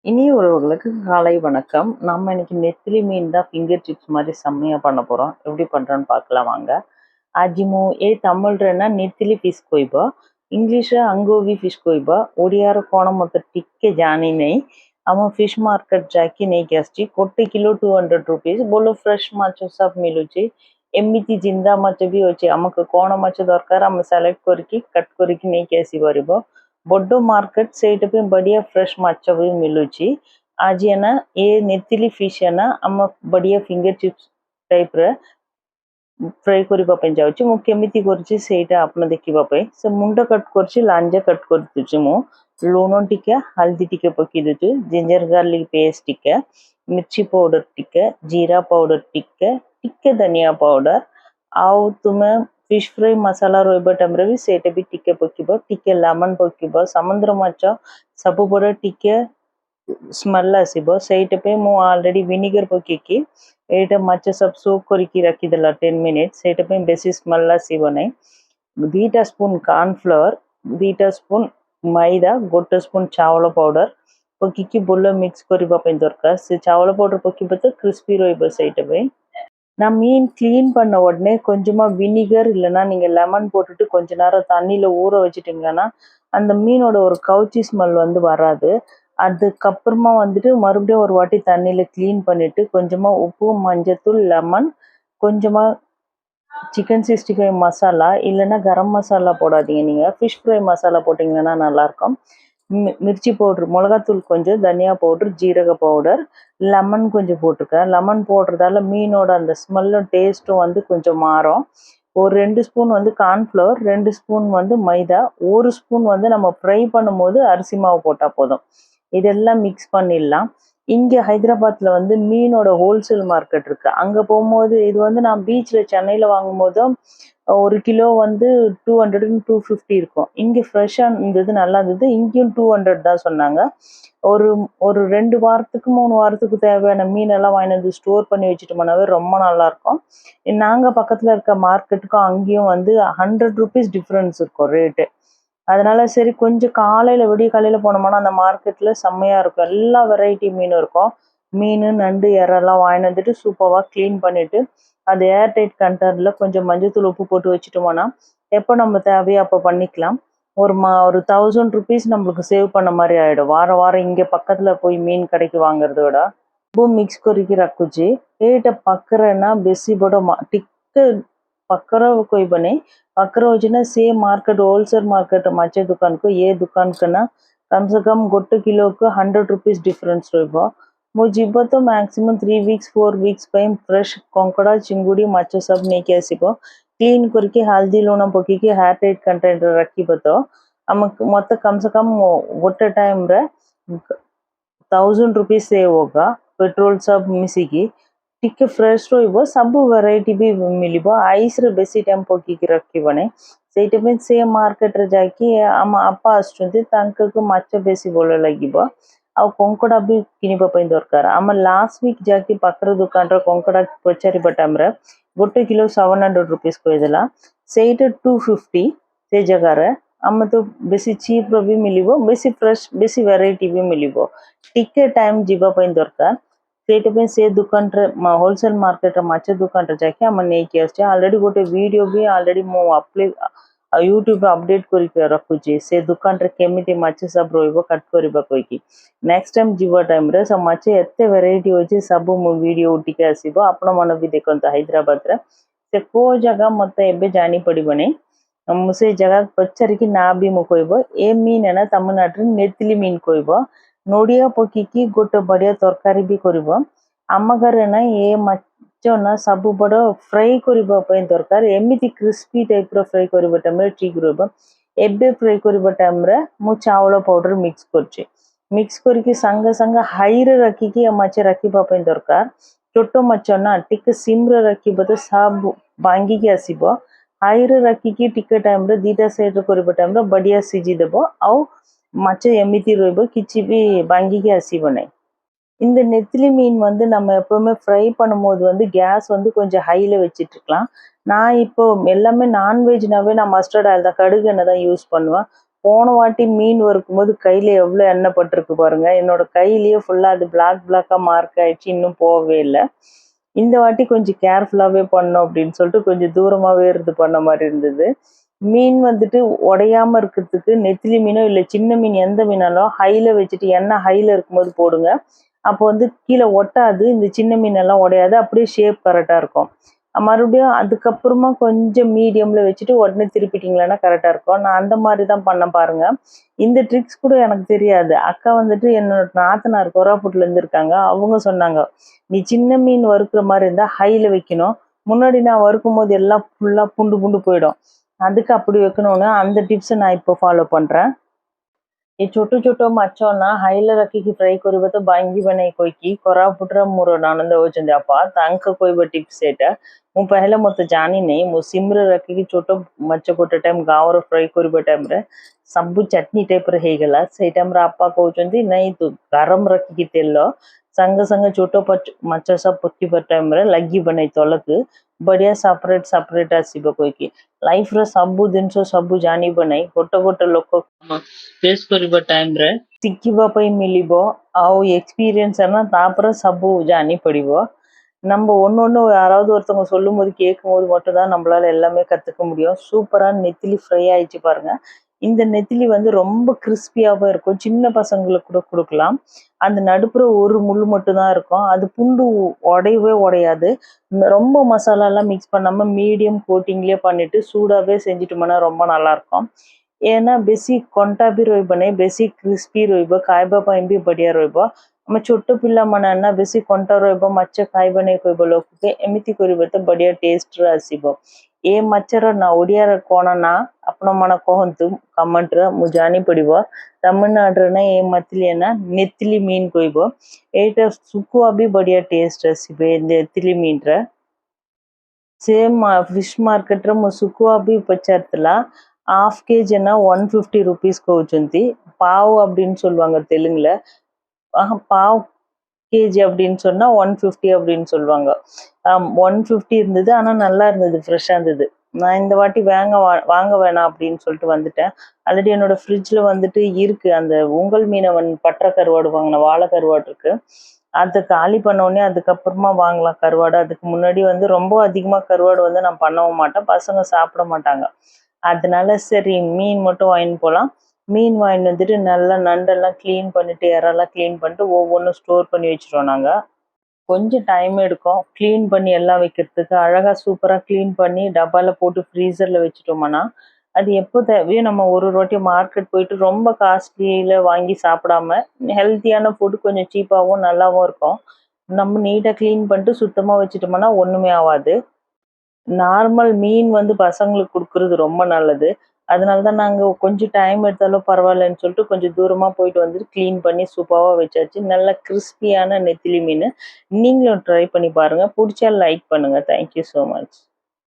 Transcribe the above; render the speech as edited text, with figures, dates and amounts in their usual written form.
இனிய உறவுகளுக்கு காலை வணக்கம். நம்ம இன்னைக்கு நெத்திலி மீன் தான் ஃபிங்கர் சிப்ஸ் மாதிரி செம்மையா பண்ண போறோம். எப்படி பண்றோன்னு பார்க்கலாம் வாங்க. ଆଜି ମୁଁ ଏ ତମିଳରେ ନା ନେତିଲି ଫିସ୍ କହିବ, ଇଂଲିଶରେ ଆଙ୍ଗୋଭି ଫିସ୍ କହିବ, ଓଡ଼ିଆର କ'ଣ ମୋତେ ଟିକେ ଜାଣିନେଇ। ଆମ ଫିସ୍ ମାର୍କେଟ ଯାଇକି ନେଇକି ଆସିଛି। 1 କିଲୋ 200 ରୁପିଜ୍। ଭଲ ଫ୍ରେଶ୍ ମାଛ ସବୁ ମିଳୁଛି। ଏମିତି ଜିନ୍ଦା ମାଛ ବି ଅଛି। ଆମକୁ କ'ଣ ମାଛ ଦରକାର ଆମେ ସେଲେକ୍ଟ କରିକି କଟ୍ କରିକି ନେଇକି ଆସିପାରିବ। ବଡ଼ ମାର୍କେଟ ସେଇଟା ପାଇଁ ବଢ଼ିଆ ଫ୍ରେଶ୍ ମାଛ ବି ମିଳୁଛି। ଆଜି ନା ଏ ନେତିଲି ଫିସ୍ ନା ଆମ ବଢ଼ିଆ ଫିଙ୍ଗର ଚିପ୍ସ ଟାଇପ୍ର ଫ୍ରାଏ କରିବା ପାଇଁ ଯାଉଛି। ମୁଁ କେମିତି କରୁଛି ସେଇଟା ଆପଣ ଦେଖିବା ପାଇଁ। ସେ ମୁଣ୍ଡ କଟ୍ କରୁଛି, ଲାଞ୍ଜ କଟ୍ କରିଦେଉଛି ମୁଁ। ଲୁଣ ଟିକେ, ହଳଦୀ ଟିକେ ପକେଇ ଦେଉଛି, ଜିଞ୍ଜର ଗାର୍ଲିକ ପେଷ୍ଟ ଟିକେ, ମିର୍ଚି ପାଉଡର ଟିକେ, ଜିରା ପାଉଡର ଟିକେ, ଟିକେ ଧନିଆ ପାଉଡର, ଆଉ ତୁମେ ଫିsh ଫ୍ରାଏ ମସଲା ରହିବା ଟାଇମ୍ରେ ବି ସେଇଟା ବି ଟିକେ ପକେଇବ, ଟିକେ ଲେମନ୍ ପକେଇବ। ସମୁଦ୍ର ମାଛ ସବୁବେଳେ ଟିକେ ସ୍ମେଲ୍ ଆସିବ, ସେଇଟା ପାଇଁ ମୁଁ ଅଲରେଡ଼ି ଭିନିଗର ପକେଇକି ଏଇଟା ମାଛ ସବୁ ସୋକ୍ କରିକି ରଖିଦେଲା 10 ମିନିଟ୍। ସେଇଟା ପାଇଁ ବେଶୀ ସ୍ମେଲ୍ ଆସିବ ନାହିଁ। 2ଟା ସ୍ପୁନ୍ କର୍ଣ୍ଣଫ୍ଲୋର, 2ଟା ସ୍ପୁନ୍ ମଇଦା, 1 ସ୍ପୁନ୍ ଚାଉଳ ପାଉଡର ପକେଇକି ଭଲ ମିକ୍ସ କରିବା ପାଇଁ ଦରକାର। ସେ ଚାଉଳ ପାଉଡର ପକେଇବ ତ କ୍ରିସ୍ପି ରହିବ ସେଇଟା ପାଇଁ। நான் மீன் க்ளீன் பண்ண உடனே கொஞ்சமாக வினிகர் இல்லைன்னா நீங்கள் லெமன் போட்டுட்டு கொஞ்ச நேரம் தண்ணியில் ஊற வச்சிட்டிங்கன்னா அந்த மீனோட ஒரு கவுச்சி ஸ்மெல் வந்து வராது. அதுக்கப்புறமா வந்துட்டு மறுபடியும் ஒரு வாட்டி தண்ணியில் க்ளீன் பண்ணிவிட்டு கொஞ்சமாக உப்பு, மஞ்சத்தூள், லெமன், கொஞ்சமாக சிக்கன் 65 மசாலா இல்லைன்னா கரம் மசாலா போடாதீங்க. நீங்கள் ஃபிஷ் ஃப்ரை மசாலா போட்டிங்கன்னா நல்லாயிருக்கும். மிர்ச்சி பவுட்ரு, மிளகாத்தூள் கொஞ்சம், தனியா பவுட்ரு, ஜீரக பவுடர், லெமன் கொஞ்சம் போட்டிருக்கேன். லெமன் போடுறதால மீனோட அந்த ஸ்மெல்லும் டேஸ்ட்டும் வந்து கொஞ்சம் மாறும். ஒரு 2 ஸ்பூன் வந்து கார்ன்ஃப்ளவர், 2 ஸ்பூன் வந்து மைதா, 1 ஸ்பூன் வந்து நம்ம ஃப்ரை பண்ணும்போது அரிசி மாவு போட்டால் போதும். இதெல்லாம் மிக்ஸ் பண்ணிடலாம். இங்கே ஹைதராபாத்தில் வந்து மீனோட ஹோல்சேல் மார்க்கெட் இருக்குது. அங்கே போகும்போது இது வந்து நான் பீச்சில் சென்னையில் வாங்கும்போதும் 1 கிலோ வந்து 200 250 இருக்கும். இங்கே ஃப்ரெஷ்ஷாக இருந்தது, நல்லா இருந்தது. இங்கேயும் 200 தான் சொன்னாங்க. ஒரு 2 வாரத்துக்கு 3 வாரத்துக்கு தேவையான மீனெல்லாம் வாங்கி வந்து ஸ்டோர் பண்ணி வச்சுட்டு போனாவே ரொம்ப நல்லாயிருக்கும். நாங்கள் பக்கத்தில் இருக்க மார்க்கெட்டுக்கும் அங்கேயும் வந்து 100 ருபீஸ் டிஃப்ரென்ஸ் இருக்கும் ரேட்டு. அதனால சரி கொஞ்சம் விடிய காலையில் போனோம்னா அந்த மார்க்கெட்டில் செம்மையாக இருக்கும். எல்லா வெரைட்டி மீனும் இருக்கும். மீன், நண்டு, இறெல்லாம் வாங்கிட்டு வந்துட்டு சூப்பராக க்ளீன் பண்ணிவிட்டு அது ஏர்டைட் கண்டெய்னரில் கொஞ்சம் மஞ்சத்தூள், உப்பு போட்டு வச்சுட்டோம்னா எப்போ நம்ம தேவையோ அப்போ பண்ணிக்கலாம். ஒரு 1000 ருபீஸ் நம்மளுக்கு சேவ் பண்ண மாதிரி ஆகிடும். வாரம் வாரம் இங்கே பக்கத்தில் போய் மீன் கடைக்கு வாங்குறத விட। ସବୁ ମିକ୍ସ କରିକି ରଖୁଛି। ଏଇଟା ପାଖରେ ନା ବେଶୀ ବଡ଼ ଟିକେ ପାଖରେ କହିବନି, ପାଖରେ ହେଉଛି ନା ସେ ମାର୍କେଟ ହୋଲସେଲ୍ ମାର୍କେଟ ମାଛ ଦୋକାନକୁ ଏ ଦୋକାନକୁ ନା କମ୍ ସେ କମ୍ 1 କିଲୋକୁ 100 ରୁପିସ୍ ଡିଫରେନ୍ସ ରହିବ। ମୁଁ ଯିବ ତ ମ୍ୟାକ୍ସିମମ୍ 3 ୱିକ୍ସ 4 ୱିକ୍ସ ପାଇଁ ଫ୍ରେଶ୍ କଙ୍କଡ଼ା, ଚିଙ୍ଗୁଡ଼ି, ମାଛ ସବୁ ନେଇକି ଆସିବ। କ୍ଲିନ୍ କରିକି ହଳଦୀ ଲୁଣ ପକେଇକି ଏୟାରଟାଇଟ୍ କଣ୍ଟେନର୍ ରଖିବ ତ ମୋତେ କମ୍ ସେ କମ୍ ଗୋଟେ ଟାଇମ୍ରେ 1000 ରୁପିସ୍ ସେଭ୍ होगा। पेट्रोल सब मिसिकी ଟିକେ ଫ୍ରେଶ୍ ରହିବ। ସବୁ ଭେରାଇଟି ବି ମିଳିବ। ଆଇସ୍ରେ ବେଶୀ ଟାଇମ୍ ପକେଇକି ରଖିବନି। ସେଇଟା ପାଇଁ ସେ ମାର୍କେଟରେ ଯାଇକି ଆମ ଆପା ଆସୁଛନ୍ତି, ତାଙ୍କୁ ମାଛ ବେଶୀ ଭଲ ଲାଗିବ। ଆଉ କଙ୍କଡ଼ା ବି କିଣିବା ପାଇଁ ଦରକାର। ଆମ ଲାଷ୍ଟ ୱିକ୍ ଯାଇକି ପାଖରେ ଦୋକାନର କଙ୍କଡ଼ା ପଚାରିବା ଟାଇମ୍ରେ 1 କିଲୋ 700 ରୁପିସ୍ କହିଦେଲା। ସେଇଟା 250 ସେ ଜାଗାରେ ଆମେ ତ ବେଶୀ ଚିପ୍ର ବି ମିଳିବ, ବେଶୀ ଫ୍ରେଶ୍, ବେଶୀ ଭେରାଇଟି ବି ମିଳିବ। ଟିକେ ଟାଇମ୍ ଯିବା ପାଇଁ ଦରକାର। ସେଇଟା ପାଇଁ ସେ ଦୋକାନରେ ହୋଲସେଲ୍ ମାର୍କେଟର ମାଛ ଦୋକାନରେ ଯାଇକି ଆମେ ନେଇକି ଆସିଛେ। ଅଲରେଡ଼ି ଗୋଟେ ଭିଡ଼ିଓ ବି ମୁଁ ୟୁଟ୍ୟୁବରେ ଅପଡ଼େଟ୍ କରିକି ରଖୁଛି। ସେ ଦୋକାନରେ କେମିତି ମାଛ ସବୁ ରହିବ କଟ୍ କରିବା କହିକି। ନେକ୍ସଟ ଟାଇମ୍ ଯିବା ଟାଇମ୍ରେ ସେ ମାଛ ଏତେ ଭେରାଇଟି ଅଛି, ସବୁ ମୋ ଭିଡ଼ିଓ ଉଠିକି ଆସିବ। ଆପଣମାନେ ବି ଦେଖନ୍ତୁ ହାଇଦ୍ରାବାଦରେ। ସେ କେଉଁ ଜାଗା ମୋତେ ଏବେ ଜାଣିପଡ଼ିବନି। ମୁଁ ସେଇ ଜାଗାକୁ ପଚାରିକି ନାଁ ବି ମୁଁ କହିବ। ଏ ମିନ୍ ନା ତାମିଲନାଡୁରେ ନେତିଲି ମିନ୍ କହିବ। ନଡ଼ିଆ ପକେଇକି ଗୋଟେ ବଢ଼ିଆ ତରକାରୀ ବି କରିବ। ଆମ ଘରେ ନା ଏ ମାଛ ନା ସବୁବେଳେ ଫ୍ରାଏ କରିବା ପାଇଁ ଦରକାର। ଏମିତି କ୍ରିସ୍ପି ଟାଇପ୍ର ଫ୍ରାଏ କରିବା ଟାଇମ୍ରେ ଠିକ୍ ରହିବ। ଏବେ ଫ୍ରାଏ କରିବା ଟାଇମ୍ରେ ମୁଁ ଚାଉଳ ପାଉଡ଼ର ମିକ୍ସ କରୁଛି। ମିକ୍ସ କରିକି ସାଙ୍ଗେ ସାଙ୍ଗେ ହାଇରେ ରଖିକି ଏ ମାଛ ରଖିବା ପାଇଁ ଦରକାର। ଛୋଟ ମାଛ ନା ଟିକେ ସିମ୍ରେ ରଖିବ ତ ସବୁ ଭାଙ୍ଗିକି ଆସିବ। ହାଇରେ ରଖିକି ଟିକେ ଟାଇମ୍ରେ 2ଟା ସାଇଡ଼୍ରେ କରିବା ଟାଇମ୍ରେ ବଢ଼ିଆ ସିଝିଦେବ। ଆଉ ମାଛ எமிதி ରହିବ, କିଛି ବି வாங்கிக்கு ଆସିବ ନାହିଁ। இந்த நெத்திலி மீன் வந்து நம்ம எப்போவுமே ஃப்ரை பண்ணும்போது வந்து கேஸ் வந்து கொஞ்சம் ஹையில் வச்சிட்ருக்கலாம். நான் இப்போ எல்லாமே நான்வெஜ்னாவே நான் மஸ்டர்ட் ஆயில் தான், கடுகு எண்ணெய் தான் யூஸ் பண்ணுவேன். போன வாட்டி மீன் வறுக்கும்போது கையில எவ்வளோ எண்ணெய் பட்டிருக்கு பாருங்க. என்னோட கையிலேயே ஃபுல்லா அது பிளாக்கா மார்க் ஆயிடுச்சு. இன்னும் போகவே இல்லை. இந்த வாட்டி கொஞ்சம் கேர்ஃபுல்லாவே பண்ணோம் அப்படின்னு சொல்லிட்டு கொஞ்சம் தூரமாவே இருந்து பண்ண மாதிரி இருந்தது. மீன் வந்துட்டு உடையாம இருக்கிறதுக்கு நெத்திலி மீனோ இல்லை சின்ன மீன் எந்த மீனாலும் ஹைல வச்சுட்டு எண்ணெய் ஹைல இருக்கும்போது போடுங்க. அப்போ வந்து கீழே ஒட்டாது. இந்த சின்ன மீன் எல்லாம் உடையாது. அப்படியே ஷேப் கரெக்டா இருக்கும். மறுபடியும் அதுக்கப்புறமா கொஞ்சம் மீடியம்ல வச்சுட்டு உடனே திருப்பிட்டீங்களான்னா கரெக்டா இருக்கும். நான் அந்த மாதிரி தான் பண்ண பாருங்க. இந்த ட்ரிக்ஸ் கூட எனக்கு தெரியாது. அக்கா வந்துட்டு என்னோட நாத்தனார் கோராப்புட்ல இருந்து இருக்காங்க. அவங்க சொன்னாங்க, நீ சின்ன மீன் வறுக்கிற மாதிரி இருந்தா ஹைல வைக்கணும். முன்னாடி நான் வறுக்கும் போது எல்லாம் ஃபுல்லா புண்டு புண்டு போயிடும். அதுக்கு அப்படி வைக்கணும்னு அந்த டிப்ஸை நான் இப்போ ஃபாலோ பண்றேன். हे छोटं-छोटं माछोना हाईला रखिकी फ्राय କରିବ ତ ବାଙ୍ଗି ବନେଇ କହିକି କୋରାପୁଟର ମୋର ନଣନ୍ଦ ହଉଛନ୍ତି ଆପା ତାଙ୍କ କହିବା ଟିପ୍ସ ସେଇଟା। ମୁଁ ପହେଲେ ମତେ ଜାଣିନି ମୁଁ ସିମରେ ରଖିକି ଛୋଟ ମାଛ ଗୋଟେ ଟାଇମ ଗାଁର ଫ୍ରାଏ କରିବା ଟାଇମରେ ସବୁ ଚଟନି ଟାଇପର ହେଇଗଲା। ସେଇ ଟାଇମରେ ଆପା କହୁଛନ୍ତି ନାଇଁ ତୁ ଗରମ ରଖିକି ତେଲ ସାଙ୍ଗେ ସାଙ୍ଗେ ଛୋଟ ମାଛ ସବୁ ପକିବା ଟାଇମରେ ଲାଗିବ ନାହିଁ ତଳକୁ ବଢିଆ ସେପାରେଟ ଆସିବ କହିକି। ଲାଇଫର ସବୁ ଜିନିଷ ସବୁ ଜାଣିବ ନାହିଁ ଗୋଟେ ଲୋକ ଫେସ୍ କରିବା ଟାଇମରେ ଶିଖିବା ପାଇଁ ମିଳିବ ଆଉ எக்ஸ்பீரியன்ஸ் எல்லாம் தாப்புறம் சப்பு ஜானி படிவோம் நம்ம ஒன்று யாராவது ஒருத்தவங்க சொல்லும் போது கேட்கும் போது மட்டும்தான் நம்மளால எல்லாமே கற்றுக்க முடியும். சூப்பரான நெத்திலி ஃப்ரை ஆயிடுச்சு பாருங்க. இந்த நெத்திலி வந்து ரொம்ப கிறிஸ்பியாகவும் இருக்கும். சின்ன பசங்களுக்கு கூட கொடுக்கலாம். அந்த நடுப்புற ஒரு முள் மட்டும்தான் இருக்கும். அது புண்டு உடையவே உடையாது. ரொம்ப மசாலாலாம் மிக்ஸ் பண்ணாமல் மீடியம் கோட்டிங்லேயே பண்ணிட்டு சூடாகவே செஞ்சுட்டோம்னா ரொம்ப நல்லாயிருக்கும்। ଏନା ବେଶୀ କଣ୍ଟା ବି ରହିବ ନାହିଁ, ବେଶୀ କ୍ରିସ୍ପି ରହିବ, ଖାଇବା ପାଇଁ ବି ବଢିଆ ରହିବ। ଆମେ ଛୋଟ ପିଲାମାନେ ନା ବେଶୀ କଣ୍ଟା ରହିବ ମାଛ ଖାଇବା ନାହିଁ କହିବ ଲୋକକେ ଏମିତି କରିବ ତ ବଢିଆ ଟେଷ୍ଟରେ ଆସିବ। ଏ ମାଛର ନା ଓଡ଼ିଆର କଣ ନା ଆପଣ ମାନେ କହନ୍ତୁ କମେଣ୍ଟରେ ମୁଁ ଜାଣିପଡ଼ିବ। ତାମିଲନାଡୁରେ ନା ଏ ମଛଲି ନା ନେତିଲି ମୀନ କହିବ। ଏଇଟା ଶୁଖୁଆ ବି ବଢିଆ ଟେଷ୍ଟ ଆସିବ ଏ ନେତିଲି ମୀନର। ಸೇಮ್ ಫಿಶ್ ಮಾರ್ಕೆಟ್ରେ ମୁଁ ଶୁଖୁଆ ବି ପଚାରିଥିଲା। half kg னா 150 rupees கவுச்சந்தி பாவ் அப்படின்னு சொல்லுவாங்க தெலுங்குல। பாவ் கேஜி அப்படின்னு சொன்னா 150 அப்படின்னு சொல்லுவாங்க। 150 இருந்தது, ஆனா நல்லா இருந்தது, ஃப்ரெஷ்ஷாக இருந்தது। நான் இந்த வாட்டி வாங்க வேணாம் அப்படின்னு சொல்லிட்டு வந்துட்டேன்। ஆல்ரெடி என்னோட ஃப்ரிட்ஜில் வந்துட்டு இருக்கு அந்த உங்கள் மீனவன் பற்ற கருவாடு வாங்கின வாழை கருவாடு இருக்கு। அதை காலி பண்ண உடனே அதுக்கப்புறமா வாங்கலாம் கருவாடு। அதுக்கு முன்னாடி வந்து ரொம்ப அதிகமாக கருவாடு வந்து நான் பண்ணவும் மாட்டேன், பசங்க சாப்பிட மாட்டாங்க। அதனால சரி மீன் மட்டும் வாங்கிட்டு போகலாம்। மீன் வாங்கிட்டு வந்துட்டு நல்லா நண்டெல்லாம் க்ளீன் பண்ணிட்டு இறெல்லாம் க்ளீன் பண்ணிட்டு ஒவ்வொன்றும் ஸ்டோர் பண்ணி வச்சுருவோம் நாங்கள்। கொஞ்சம் டைம் எடுக்கும் க்ளீன் பண்ணி எல்லாம் வைக்கிறதுக்கு। அழகாக சூப்பராக க்ளீன் பண்ணி டப்பாவில் போட்டு ஃப்ரீசரில் வச்சுட்டோம்னா அது எப்போ தேவையோ நம்ம ஒரு வாட்டி மார்க்கெட் போயிட்டு ரொம்ப காஸ்ட்லியில் வாங்கி சாப்பிடாம ஹெல்த்தியான ஃபுட்டு கொஞ்சம் சீப்பாகவும் நல்லாவும் இருக்கும்। நம்ம நீட்டாக க்ளீன் பண்ணிட்டு சுத்தமாக வச்சுட்டோம்னா ஒன்றுமே ஆகாது। நார்மல் மீன் வந்து பசங்களுக்கு கொடுக்குறது ரொம்ப நல்லது। அதனால தான் நாங்கள் கொஞ்சம் டைம் எடுத்தாலும் பரவாயில்லன்னு சொல்லிட்டு கொஞ்சம் தூரமாக போயிட்டு வந்துட்டு க்ளீன் பண்ணி சூப்பராக வச்சாச்சு। நல்ல கிறிஸ்பியான நெத்திலி மீன் நீங்களும் ட்ரை பண்ணி பாருங்கள்। பிடிச்சா லைக் பண்ணுங்கள்। Thank you so much.